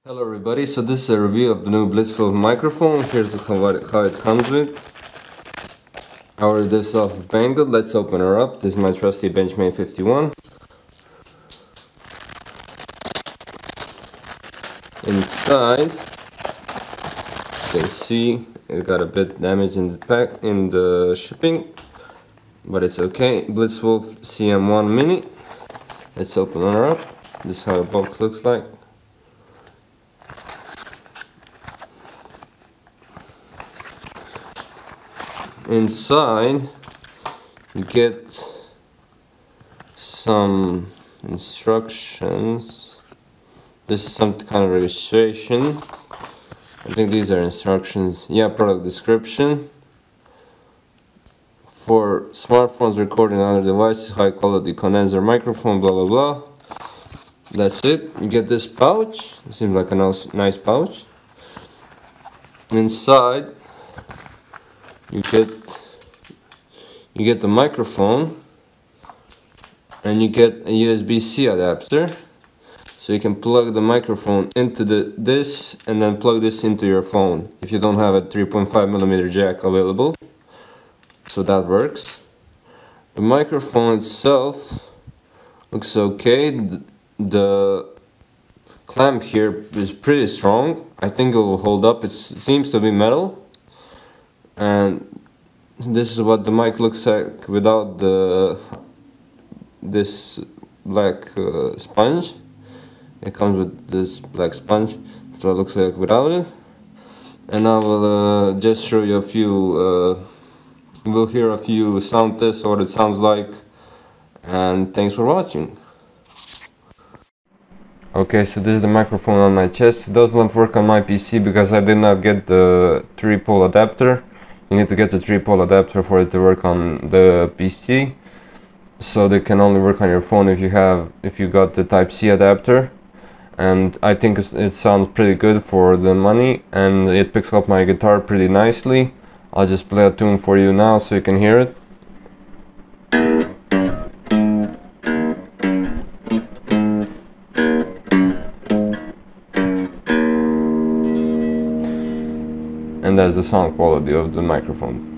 Hello everybody, so this is a review of the new BlitzWolf microphone. Here's how it comes with. I ordered this off of Banggood. Let's open her up. This is my trusty Benchmade 51. Inside, you can see it got a bit damaged in the shipping, but it's okay. BlitzWolf CM1 Mini. Let's open her up. This is how the box looks like. Inside, you get some instructions. This is some kind of registration. I think these are instructions. Yeah, product description. For smartphones recording on other devices, high quality condenser microphone, blah blah blah. That's it. You get this pouch. It seems like a nice pouch. Inside, you get the microphone, and you get a USB-C adapter, so you can plug the microphone into this and then plug this into your phone if you don't have a 3.5mm jack available. So that works. The microphone itself looks okay. The clamp here is pretty strong. I think it will hold up. It seems to be metal. And this is what the mic looks like without this black sponge. It comes with this black sponge. That's what it looks like without it. And I will just show you a few. We'll hear a few sound tests, what it sounds like. And thanks for watching. Okay, so this is the microphone on my chest. It does not work on my PC because I did not get the 3-pole adapter. You need to get the 3-pole adapter for it to work on the PC. So they can only work on your phone if you got the Type-C adapter. And I think it sounds pretty good for the money, and it picks up my guitar pretty nicely. I'll just play a tune for you now so you can hear it. And that's the sound quality of the microphone.